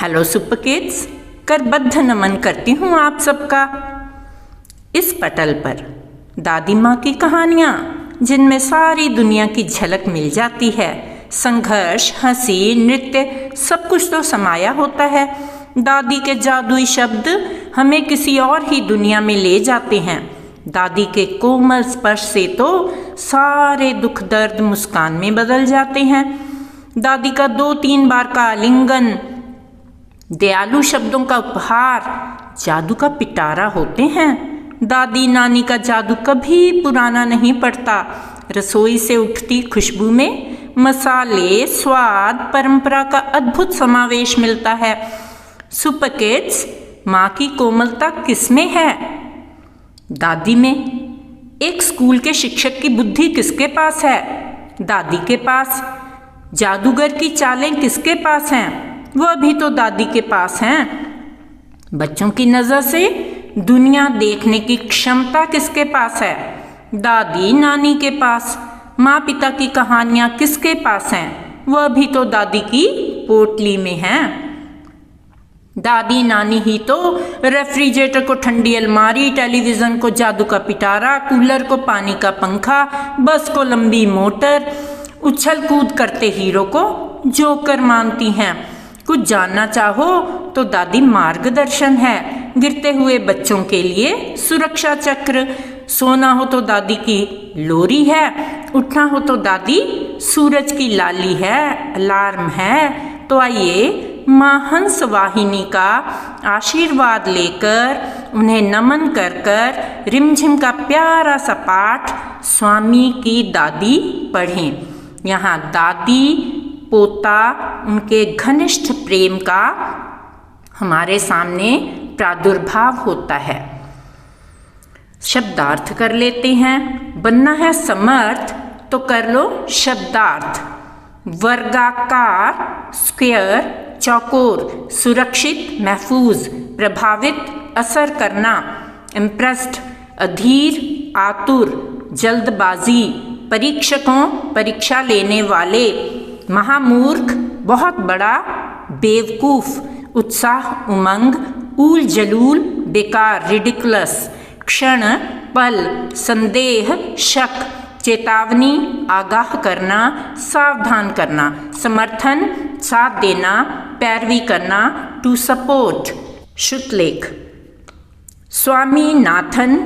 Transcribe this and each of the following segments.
Hello super kids, करबद्ध नमन करती हूँ आप सबका। इस पटल पर दादी माँ की कहानियाँ, जिनमें सारी दुनिया की झलक मिल जाती है। संघर्ष, हंसी, नृत्य, सब कुछ तो समाया होता है। दादी के जादुई शब्द हमें किसी और ही दुनिया में ले जाते हैं। दादी के कोमल स्पर्श से तो सारे दुख दर्द मुस्कान में बदल जाते हैं। दादी का 2-3 बार का आलिंगन, दयालु शब्दों का उपहार जादू का पिटारा होते हैं। दादी नानी का जादू कभी पुराना नहीं पड़ता। रसोई से उठती खुशबू में मसाले, स्वाद, परंपरा का अद्भुत समावेश मिलता है। सुपर किड्स, माँ की कोमलता किसमें है? दादी में। एक स्कूल के शिक्षक की बुद्धि किसके पास है? दादी के पास। जादूगर की चालें किसके पास हैं? वह भी तो दादी के पास हैं। बच्चों की नज़र से दुनिया देखने की क्षमता किसके पास है? दादी नानी के पास। माँ पिता की कहानियाँ किसके पास हैं? वह भी तो दादी की पोटली में हैं। दादी नानी ही तो रेफ्रिजरेटर को ठंडी अलमारी, टेलीविज़न को जादू का पिटारा, कूलर को पानी का पंखा, बस को लंबी मोटर, उछल कूद करते हीरो को जोकर मानती हैं। कुछ जानना चाहो तो दादी मार्गदर्शन है। गिरते हुए बच्चों के लिए सुरक्षा चक्र। सोना हो तो दादी की लोरी है। उठना हो तो दादी सूरज की लाली है, अलार्म है। तो आइए माँ हंस वाहिनी का आशीर्वाद लेकर, उन्हें नमन कर कर रिमझिम का प्यारा सा पाठ स्वामी की दादी पढ़ें। यहाँ दादी पोता उनके घनिष्ठ प्रेम का हमारे सामने प्रादुर्भाव होता है। शब्दार्थ कर लेते हैं। बनना है समर्थ तो कर लो शब्दार्थ। वर्गाकार, स्क्वायर, चौकोर, सुरक्षित, महफूज, प्रभावित, असर करना, इम्प्रेस्ड, अधीर, आतुर, जल्दबाजी, परीक्षकों, परीक्षा लेने वाले, महामूर्ख, बहुत बड़ा, बेवकूफ, उत्साह, उमंग, ऊल जलूल, बेकार, रिडिकुलस, क्षण, पल, संदेह, शक, चेतावनी, आगाह करना, सावधान करना, समर्थन, साथ देना, पैरवी करना, टू सपोर्ट। श्रुतलेख। स्वामी नाथन,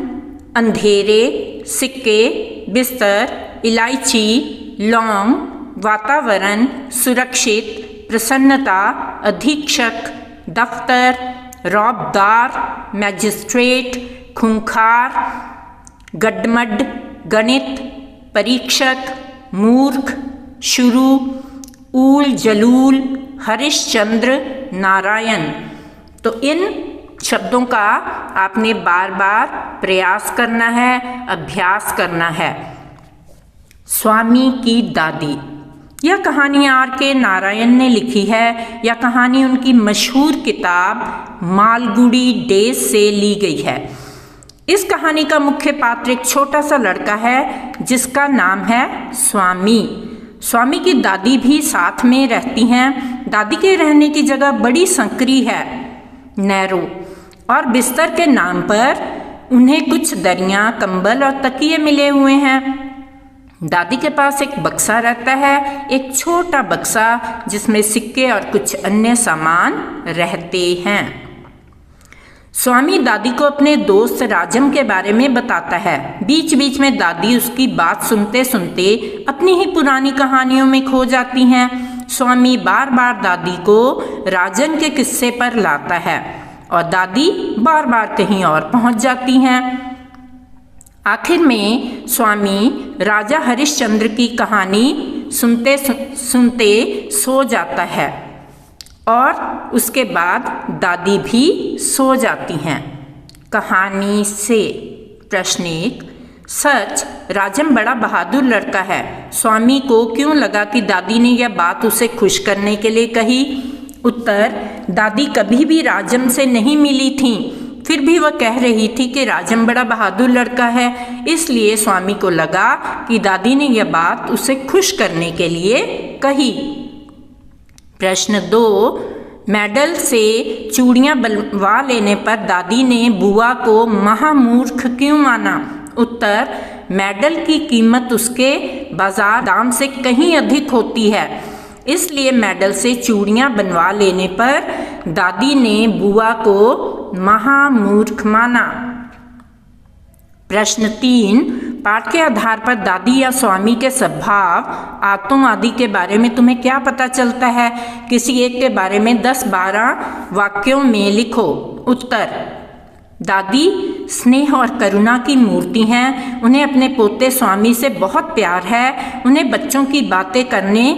अंधेरे, सिक्के, बिस्तर, इलायची, लौंग, वातावरण, सुरक्षित, प्रसन्नता, अधीक्षक, दफ्तर, रौबदार, मैजिस्ट्रेट, खूंखार, गड्ढमड, गणित, परीक्षक, मूर्ख, शुरू, ऊल जलूल, हरिश्चंद्र, नारायण। तो इन शब्दों का आपने बार बार प्रयास करना है, अभ्यास करना है। स्वामी की दादी। यह कहानी R.K. नारायण ने लिखी है। यह कहानी उनकी मशहूर किताब मालगुडी डेज से ली गई है। इस कहानी का मुख्य पात्र एक छोटा सा लड़का है जिसका नाम है स्वामी। स्वामी की दादी भी साथ में रहती हैं। दादी के रहने की जगह बड़ी संकरी है, नैरो, और बिस्तर के नाम पर उन्हें कुछ दरियाँ, कंबल और तकिए मिले हुए हैं। दादी के पास एक बक्सा रहता है, एक छोटा बक्सा जिसमें सिक्के और कुछ अन्य सामान रहते हैं। स्वामी दादी को अपने दोस्त राजम के बारे में बताता है। बीच बीच में दादी उसकी बात सुनते सुनते अपनी ही पुरानी कहानियों में खो जाती हैं। स्वामी बार बार दादी को राजन के किस्से पर लाता है और दादी बार बार कहीं और पहुंच जाती हैं। आखिर में स्वामी राजा हरिश्चंद्र की कहानी सुनते सुनते सो जाता है और उसके बाद दादी भी सो जाती हैं। कहानी से प्रश्न 1। सच, राजम बड़ा बहादुर लड़का है। स्वामी को क्यों लगा कि दादी ने यह बात उसे खुश करने के लिए कही? उत्तर, दादी कभी भी राजम से नहीं मिली थीं, फिर भी वह कह रही थी कि राजम बड़ा बहादुर लड़का है, इसलिए स्वामी को लगा कि दादी ने यह बात उसे खुश करने के लिए कही। प्रश्न 2। मेडल से चूड़ियां बनवा लेने पर दादी ने बुआ को महामूर्ख क्यों माना? उत्तर, मेडल की कीमत उसके बाजार दाम से कहीं अधिक होती है, इसलिए मेडल से चूड़ियां बनवा लेने पर दादी ने बुआ को महामूर्ख माना। प्रश्न 3, पाठ के आधार पर दादी या स्वामी के स्वभाव, आदतों आदि के बारे में तुम्हें क्या पता चलता है? किसी एक के बारे में 10-12 वाक्यों में लिखो। उत्तर, दादी स्नेह और करुणा की मूर्ति हैं। उन्हें अपने पोते स्वामी से बहुत प्यार है। उन्हें बच्चों की बातें करने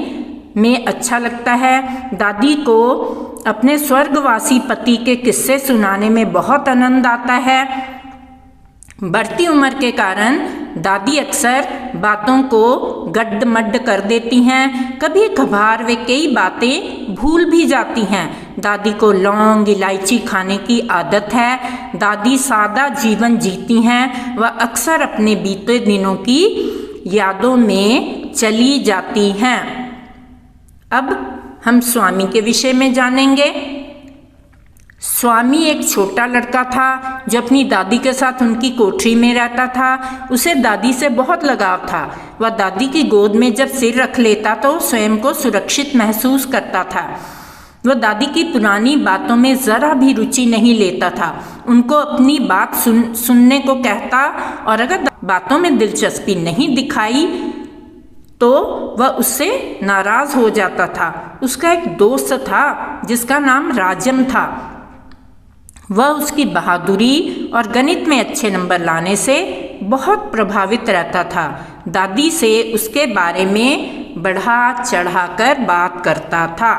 में अच्छा लगता है। दादी को अपने स्वर्गवासी पति के किस्से सुनाने में बहुत आनंद आता है। बढ़ती उम्र के कारण दादी अक्सर बातों को गड्ड-मड्ड कर देती हैं। कभी कभार वे कई बातें भूल भी जाती हैं। दादी को लौंग इलायची खाने की आदत है। दादी सादा जीवन जीती हैं। वह अक्सर अपने बीते दिनों की यादों में चली जाती हैं। अब हम स्वामी के विषय में जानेंगे। स्वामी एक छोटा लड़का था जो अपनी दादी के साथ उनकी कोठरी में रहता था। उसे दादी से बहुत लगाव था। वह दादी की गोद में जब सिर रख लेता तो स्वयं को सुरक्षित महसूस करता था। वह दादी की पुरानी बातों में ज़रा भी रुचि नहीं लेता था। उनको अपनी बात सुनने को कहता और अगर बातों में दिलचस्पी नहीं दिखाई तो वह उससे नाराज़ हो जाता था। उसका एक दोस्त था जिसका नाम राजम था। वह उसकी बहादुरी और गणित में अच्छे नंबर लाने से बहुत प्रभावित रहता था। दादी से उसके बारे में बढ़ा चढ़ाकर बात करता था।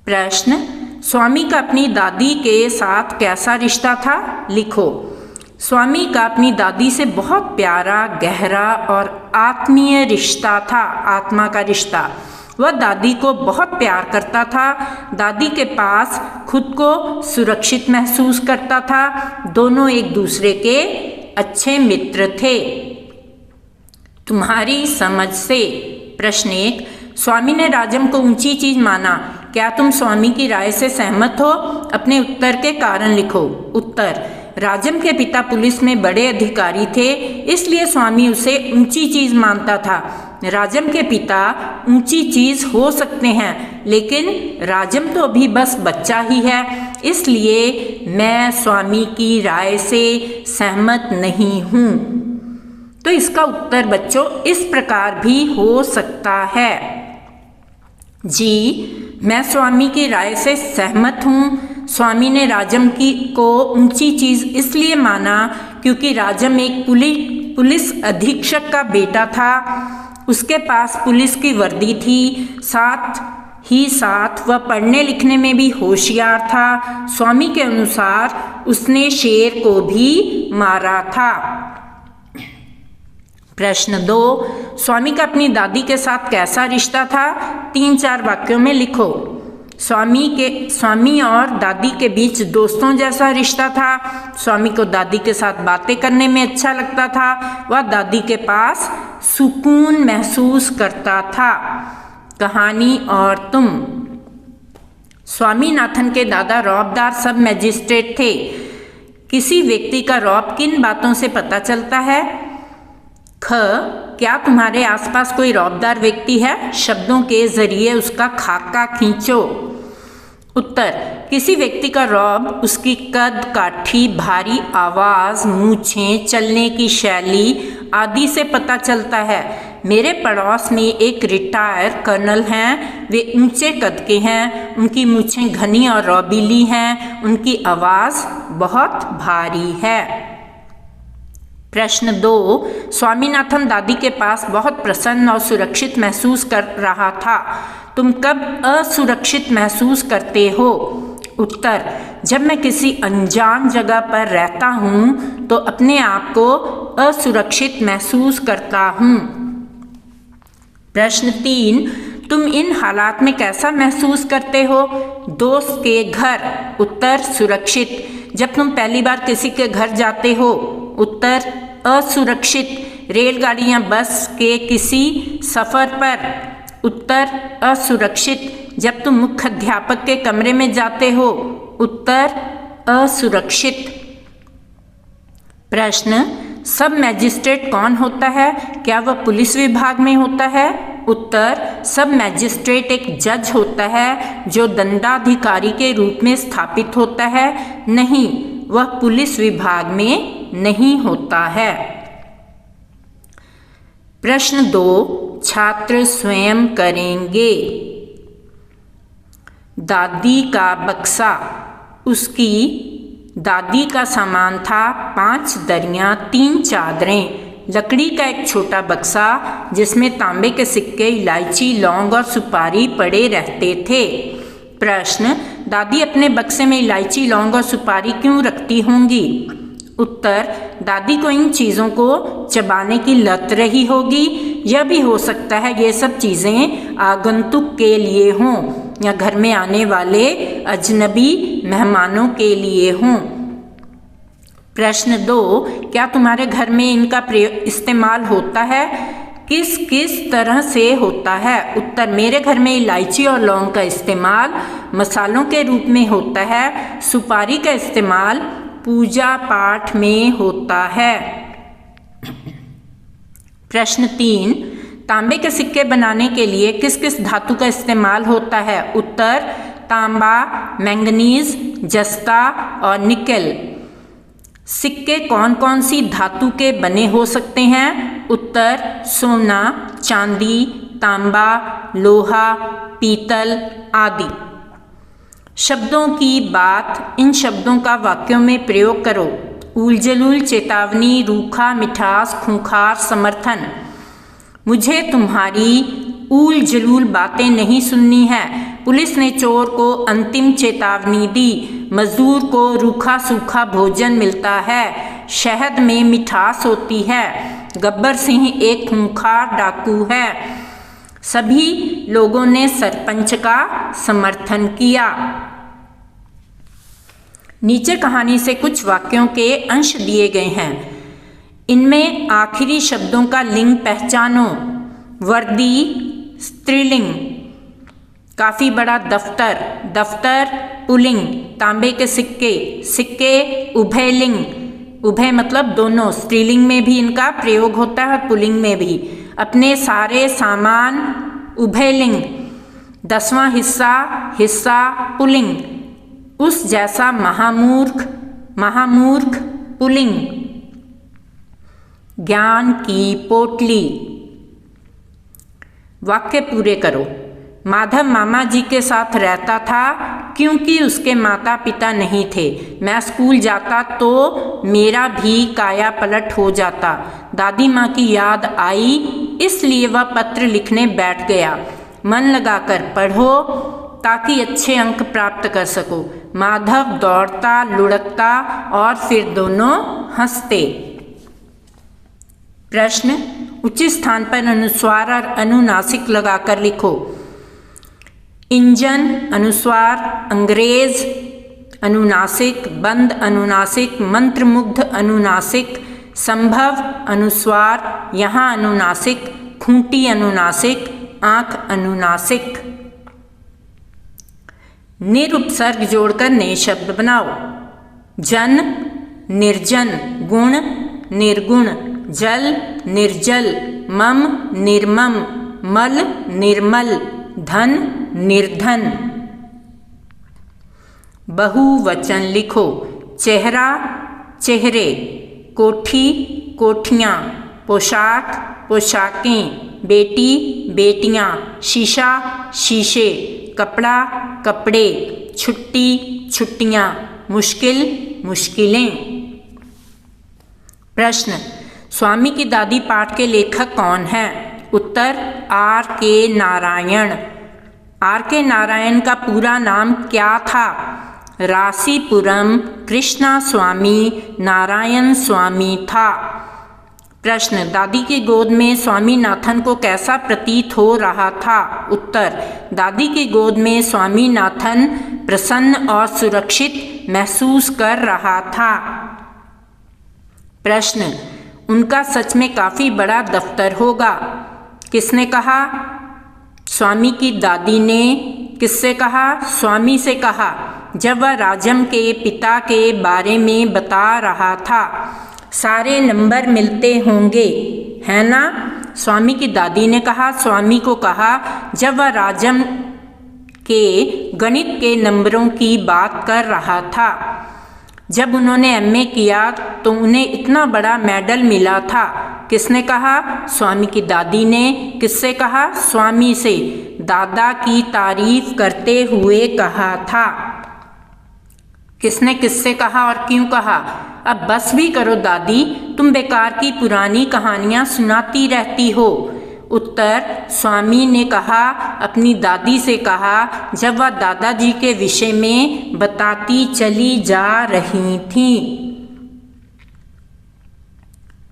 प्रश्न, स्वामी का अपनी दादी के साथ कैसा रिश्ता था? लिखो। स्वामी का अपनी दादी से बहुत प्यारा, गहरा और आत्मीय रिश्ता था। आत्मा का रिश्ता। वह दादी को बहुत प्यार करता था। दादी के पास खुद को सुरक्षित महसूस करता था। दोनों एक दूसरे के अच्छे मित्र थे। तुम्हारी समझ से। प्रश्न 1, स्वामी ने राजम को ऊंची चीज माना। क्या तुम स्वामी की राय से सहमत हो? अपने उत्तर के कारण लिखो। उत्तर, राजम के पिता पुलिस में बड़े अधिकारी थे, इसलिए स्वामी उसे ऊंची चीज मानता था। राजम के पिता ऊंची चीज हो सकते हैं, लेकिन राजम तो अभी बस बच्चा ही है, इसलिए मैं स्वामी की राय से सहमत नहीं हूँ। तो इसका उत्तर बच्चों इस प्रकार भी हो सकता है। जी, मैं स्वामी की राय से सहमत हूँ। स्वामी ने राजम को ऊंची चीज इसलिए माना क्योंकि राजम एक पुलिस अधीक्षक का बेटा था। उसके पास पुलिस की वर्दी थी। साथ ही साथ वह पढ़ने लिखने में भी होशियार था। स्वामी के अनुसार उसने शेर को भी मारा था। प्रश्न 2, स्वामी का अपनी दादी के साथ कैसा रिश्ता था? 3-4 वाक्यों में लिखो। स्वामी और दादी के बीच दोस्तों जैसा रिश्ता था। स्वामी को दादी के साथ बातें करने में अच्छा लगता था। वह दादी के पास सुकून महसूस करता था। कहानी और तुम। स्वामीनाथन के दादा रौबदार सब मजिस्ट्रेट थे। किसी व्यक्ति का रौब किन बातों से पता चलता है? ख, क्या तुम्हारे आसपास कोई रौबदार व्यक्ति है? शब्दों के जरिए उसका खाका खींचो। उत्तर, किसी व्यक्ति का रौब उसकी कद काठी, भारी आवाज, मूछें, चलने की शैली आदि से पता चलता है। मेरे पड़ोस में एक रिटायर कर्नल हैं। वे ऊंचे कद के हैं। उनकी मूछें घनी और रौबीली हैं। उनकी आवाज बहुत भारी है। प्रश्न 2, स्वामीनाथन दादी के पास बहुत प्रसन्न और सुरक्षित महसूस कर रहा था। तुम कब असुरक्षित महसूस करते हो? उत्तर, जब मैं किसी अनजान जगह पर रहता हूँ तो अपने आप को असुरक्षित महसूस करता हूँ। प्रश्न 3, तुम इन हालात में कैसा महसूस करते हो? दोस्त के घर। उत्तर, सुरक्षित। जब तुम पहली बार किसी के घर जाते हो? उत्तर, असुरक्षित। रेलगाड़ी या बस के किसी सफर पर? उत्तर, असुरक्षित। जब तुम मुख्य अध्यापक के कमरे में जाते हो? उत्तर असुरक्षित। प्रश्न सब मैजिस्ट्रेट कौन होता है? क्या वह पुलिस विभाग में होता है? उत्तर सब मैजिस्ट्रेट एक जज होता है जो दंडाधिकारी के रूप में स्थापित होता है। नहीं, वह पुलिस विभाग में नहीं होता है। प्रश्न 2 छात्र स्वयं करेंगे। दादी का बक्सा। उसकी दादी का सामान था 5 दरियां, 3 चादरें, लकड़ी का एक छोटा बक्सा जिसमें तांबे के सिक्के, इलायची, लौंग और सुपारी पड़े रहते थे। प्रश्न दादी अपने बक्से में इलायची, लौंग और सुपारी क्यों रखती होंगी? उत्तर दादी को इन चीज़ों को चबाने की लत रही होगी। यह भी हो सकता है ये सब चीज़ें आगंतुक के लिए हों या घर में आने वाले अजनबी मेहमानों के लिए हों। प्रश्न 2 क्या तुम्हारे घर में इनका इस्तेमाल होता है? किस किस तरह से होता है? उत्तर मेरे घर में इलायची और लौंग का इस्तेमाल मसालों के रूप में होता है। सुपारी का इस्तेमाल पूजा पाठ में होता है। प्रश्न 3 तांबे के सिक्के बनाने के लिए किस किस धातु का इस्तेमाल होता है? उत्तर तांबा, मैंगनीज, जस्ता और निकेल। सिक्के कौन कौन सी धातु के बने हो सकते हैं? उत्तर सोना, चांदी, तांबा, लोहा, पीतल आदि। शब्दों की बात। इन शब्दों का वाक्यों में प्रयोग करो। ऊल जलूल, चेतावनी, रूखा, मिठास, खूंखार, समर्थन। मुझे तुम्हारी ऊल जलूल बातें नहीं सुननी है। पुलिस ने चोर को अंतिम चेतावनी दी। मजदूर को रूखा सूखा भोजन मिलता है। शहद में मिठास होती है। गब्बर सिंह एक खूंखार डाकू है। सभी लोगों ने सरपंच का समर्थन किया। नीचे कहानी से कुछ वाक्यों के अंश दिए गए हैं। इनमें आखिरी शब्दों का लिंग पहचानो। वर्दी स्त्रीलिंग। काफी बड़ा दफ्तर, दफ्तर पुल्लिंग। तांबे के सिक्के, सिक्के उभयलिंग। उभय मतलब दोनों, स्त्रीलिंग में भी इनका प्रयोग होता है और पुल्लिंग में भी। अपने सारे सामान उभयलिंग। 10वां हिस्सा, हिस्सा पुल्लिंग। उस जैसा महामूर्ख, महामूर्ख पुल्लिंग। ज्ञान की पोटली। वाक्य पूरे करो। माधव मामा जी के साथ रहता था क्योंकि उसके माता पिता नहीं थे। मैं स्कूल जाता तो मेरा भी काया पलट हो जाता। दादी माँ की याद आई इसलिए वह पत्र लिखने बैठ गया। मन लगाकर पढ़ो ताकि अच्छे अंक प्राप्त कर सको। माधव दौड़ता, लुढ़कता और फिर दोनों हंसते। प्रश्न उचित स्थान पर अनुस्वार और अनुनासिक लगाकर लिखो। इंजन अनुस्वार, अंग्रेज अनुनासिक, बंद अनुनासिक, मंत्रमुग्ध अनुनासिक, संभव अनुस्वार, यहाँ अनुनासिक, खूंटी अनुनासिक, आंख अनुनासिक। निरुपसर्ग जोड़कर नए शब्द बनाओ। जन निर्जन, गुण निर्गुण, जल निर्जल, मम निर्मम, मल निर्मल, धन निर्धन। बहुवचन लिखो। चेहरा चेहरे, कोठी कोठियाँ, पोशाक पोशाकें, बेटी बेटियाँ, शीशा शीशे, कपड़ा कपड़े, छुट्टी छुट्टियाँ, मुश्किल मुश्किलें। प्रश्न स्वामी की दादी पाठ के लेखक कौन हैं? उत्तर R.K. नारायण। R.K. नारायण का पूरा नाम क्या था? रासीपुरम कृष्णा स्वामी नारायण स्वामी था। प्रश्न दादी की गोद में स्वामीनाथन को कैसा प्रतीत हो रहा था? उत्तर दादी की गोद में स्वामीनाथन प्रसन्न और सुरक्षित महसूस कर रहा था। प्रश्न उनका सच में काफ़ी बड़ा दफ्तर होगा। किसने कहा? स्वामी की दादी ने। किससे कहा? स्वामी से कहा, जब वह राजम के पिता के बारे में बता रहा था। सारे नंबर मिलते होंगे, है ना? स्वामी की दादी ने कहा। स्वामी को कहा जब वह राजम के गणित के नंबरों की बात कर रहा था। जब उन्होंने एमए किया तो उन्हें इतना बड़ा मेडल मिला था। किसने कहा? स्वामी की दादी ने। किससे कहा? स्वामी से। दादा की तारीफ करते हुए कहा था। किसने किससे कहा और क्यों कहा? अब बस भी करो दादी, तुम बेकार की पुरानी कहानियां सुनाती रहती हो। उत्तर, स्वामी ने कहा, अपनी दादी से कहा जब वह दादाजी के विषय में बताती चली जा रही थी।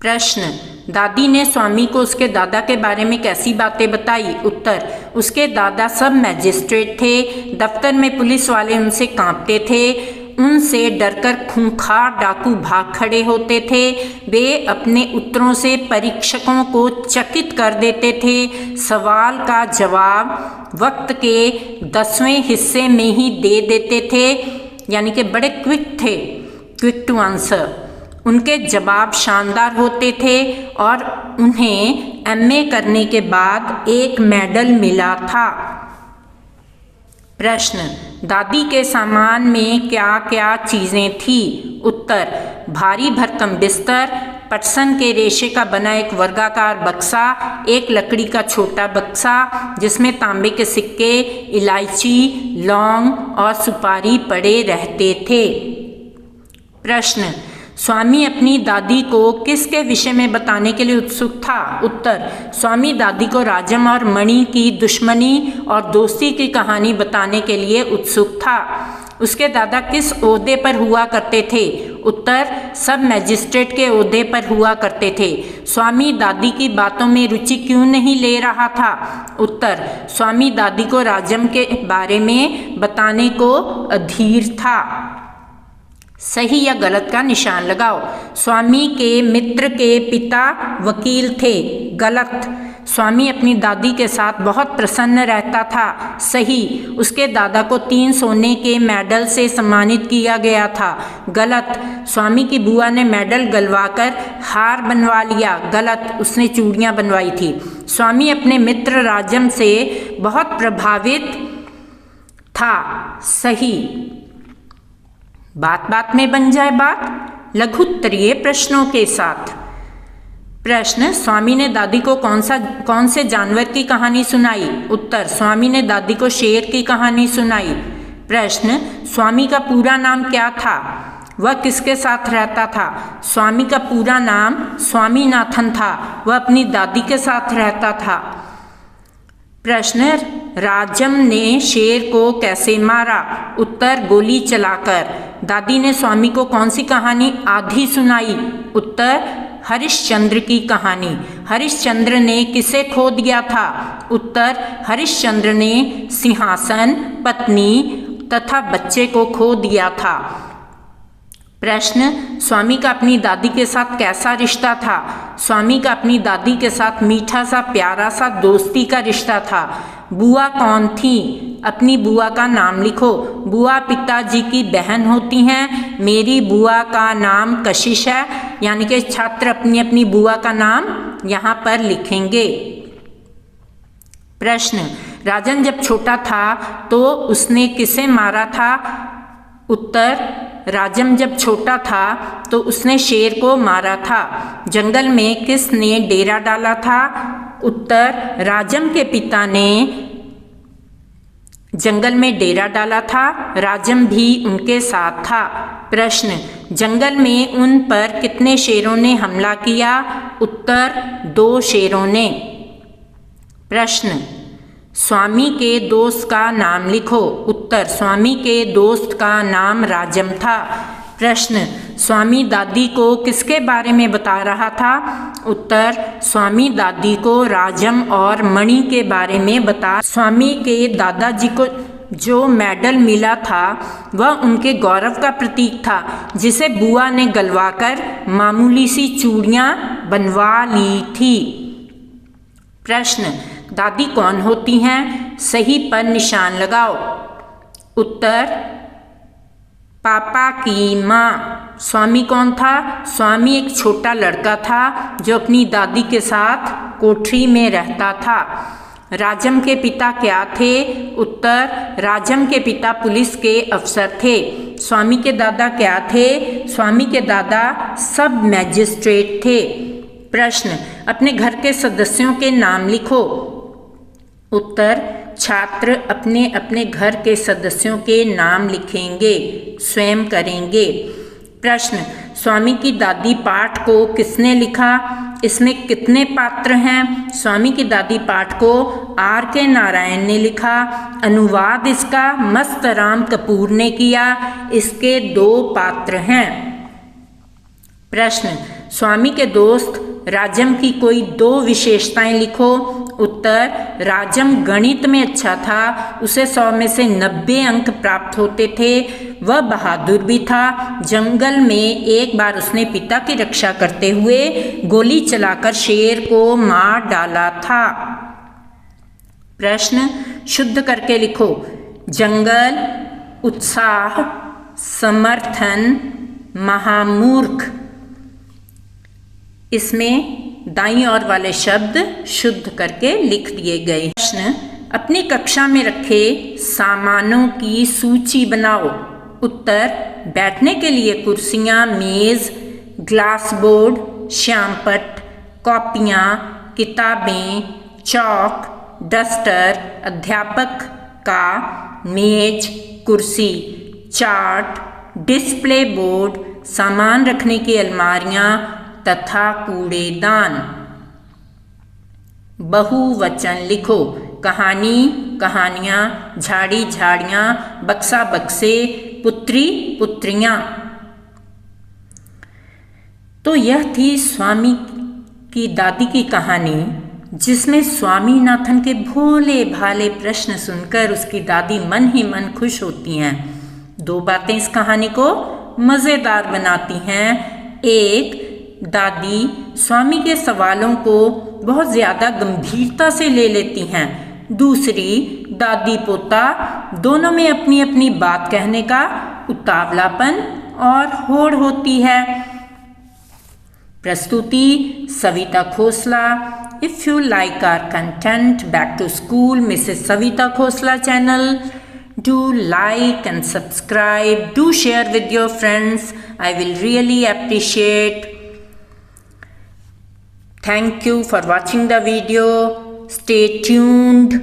प्रश्न, दादी ने स्वामी को उसके दादा के बारे में कैसी बातें बताई? उत्तर, उसके दादा सब मैजिस्ट्रेट थे। दफ्तर में पुलिस वाले उनसे कांपते थे। उनसे डरकर खूंखार डाकू भाग खड़े होते थे। वे अपने उत्तरों से परीक्षकों को चकित कर देते थे। सवाल का जवाब वक्त के 10वें हिस्से में ही दे देते थे, यानी कि बड़े क्विक थे, क्विक टू आंसर। उनके जवाब शानदार होते थे और उन्हें एमए करने के बाद एक मेडल मिला था। प्रश्न, दादी के सामान में क्या क्या चीज़ें थी? उत्तर, भारी भरकम बिस्तर, पटसन के रेशे का बना एक वर्गाकार बक्सा, एक लकड़ी का छोटा बक्सा जिसमें तांबे के सिक्के, इलायची, लौंग और सुपारी पड़े रहते थे। प्रश्न, स्वामी अपनी दादी को किसके विषय में बताने के लिए उत्सुक था? उत्तर, स्वामी दादी को राजम और मणि की दुश्मनी और दोस्ती की कहानी बताने के लिए उत्सुक था। उसके दादा किस ओहदे पर हुआ करते थे? उत्तर, सब मैजिस्ट्रेट के ओहदे पर हुआ करते थे। स्वामी दादी की बातों में रुचि क्यों नहीं ले रहा था? उत्तर, स्वामी दादी को राजम के बारे में बताने को अधीर था। सही या गलत का निशान लगाओ। स्वामी के मित्र के पिता वकील थे। गलत। स्वामी अपनी दादी के साथ बहुत प्रसन्न रहता था। सही। उसके दादा को 3 सोने के मेडल से सम्मानित किया गया था। गलत। स्वामी की बुआ ने मेडल गलवाकर हार बनवा लिया। गलत। उसने चूड़ियाँ बनवाई थी। स्वामी अपने मित्र राजम से बहुत प्रभावित था। सही। बात बात में बन जाए बात। लघुत्तरीय प्रश्नों के साथ। प्रश्न, स्वामी ने दादी को कौन से जानवर की कहानी सुनाई? उत्तर, स्वामी ने दादी को शेर की कहानी सुनाई। प्रश्न, स्वामी का पूरा नाम क्या था? वह किसके साथ रहता था? स्वामी का पूरा नाम स्वामीनाथन था। वह अपनी दादी के साथ रहता था। प्रश्न, राजम ने शेर को कैसे मारा? उत्तर, गोली चलाकर। दादी ने स्वामी को कौन सी कहानी आधी सुनाई? उत्तर, हरिश्चंद्र की कहानी। हरिश्चंद्र ने किसे खो दिया था? उत्तर, हरिश्चंद्र ने सिंहासन, पत्नी तथा बच्चे को खो दिया था। प्रश्न, स्वामी का अपनी दादी के साथ कैसा रिश्ता था? स्वामी का अपनी दादी के साथ मीठा सा प्यारा सा दोस्ती का रिश्ता था। बुआ कौन थी? अपनी बुआ का नाम लिखो। बुआ पिताजी की बहन होती हैं। मेरी बुआ का नाम कशिश है, यानी कि छात्र अपनी अपनी बुआ का नाम यहाँ पर लिखेंगे। प्रश्न, राजन जब छोटा था तो उसने किसे मारा था? उत्तर, राजम जब छोटा था तो उसने शेर को मारा था। जंगल में किसने डेरा डाला था? उत्तर, राजम के पिता ने जंगल में डेरा डाला था। राजम भी उनके साथ था। प्रश्न, जंगल में उन पर कितने शेरों ने हमला किया? उत्तर, 2 शेरों ने। प्रश्न, स्वामी के दोस्त का नाम लिखो। उत्तर, स्वामी के दोस्त का नाम राजम था। प्रश्न, स्वामी दादी को किसके बारे में बता रहा था? उत्तर, स्वामी दादी को राजम और मणि के बारे में बता। स्वामी के दादाजी को जो मेडल मिला था वह उनके गौरव का प्रतीक था, जिसे बुआ ने गलवाकर मामूली सी चूड़ियाँ बनवा ली थी। प्रश्न, दादी कौन होती हैं? सही पर निशान लगाओ। उत्तर पापा की माँ। स्वामी कौन था? स्वामी एक छोटा लड़का था जो अपनी दादी के साथ कोठरी में रहता था। राजम के पिता क्या थे? उत्तर राजम के पिता पुलिस के अफसर थे। स्वामी के दादा क्या थे? स्वामी के दादा सब मैजिस्ट्रेट थे। प्रश्न अपने घर के सदस्यों के नाम लिखो। उत्तर छात्र अपने अपने घर के सदस्यों के नाम लिखेंगे, स्वयं करेंगे। प्रश्न स्वामी की दादी पाठ को किसने लिखा? इसमें कितने पात्र हैं? स्वामी की दादी पाठ को R.K. नारायण ने लिखा। अनुवाद इसका मस्तराम कपूर ने किया। इसके 2 पात्र हैं। प्रश्न स्वामी के दोस्त राजम की कोई 2 विशेषताएं लिखो। उत्तर राजम गणित में अच्छा था, उसे 100 में से 90 अंक प्राप्त होते थे। वह बहादुर भी था। जंगल में एक बार उसने पिता की रक्षा करते हुए गोली चलाकर शेर को मार डाला था। प्रश्न शुद्ध करके लिखो। जंगल, उत्साह, समर्थन, महामूर्ख। इसमें दाईं ओर वाले शब्द शुद्ध करके लिख दिए गए। प्रश्न अपनी कक्षा में रखे सामानों की सूची बनाओ। उत्तर बैठने के लिए कुर्सियां, मेज, ग्लास बोर्ड, श्यामपट्ट, कॉपियां, किताबें, चौक, डस्टर, अध्यापक का मेज, कुर्सी, चार्ट, डिस्प्ले बोर्ड, सामान रखने की अलमारियां तथा कूड़ेदान। बहुवचन लिखो। कहानी, कहानियां, झाड़ी, झाड़ियां, बक्सा, बक्से, पुत्री, पुत्रियां। तो यह थी स्वामी की दादी की कहानी, जिसमें स्वामीनाथन के भोले भाले प्रश्न सुनकर उसकी दादी मन ही मन खुश होती हैं। 2 बातें इस कहानी को मज़ेदार बनाती हैं। एक, दादी स्वामी के सवालों को बहुत ज़्यादा गंभीरता से ले लेती हैं। दूसरी, दादी पोता दोनों में अपनी अपनी बात कहने का उतावलापन और होड़ होती है। प्रस्तुति Savita Khosla. If you like our content, Back to School, Mrs. Savita Khosla channel, do like and subscribe. Do share with your friends. I will really appreciate. Thank you for watching the video. Stay tuned.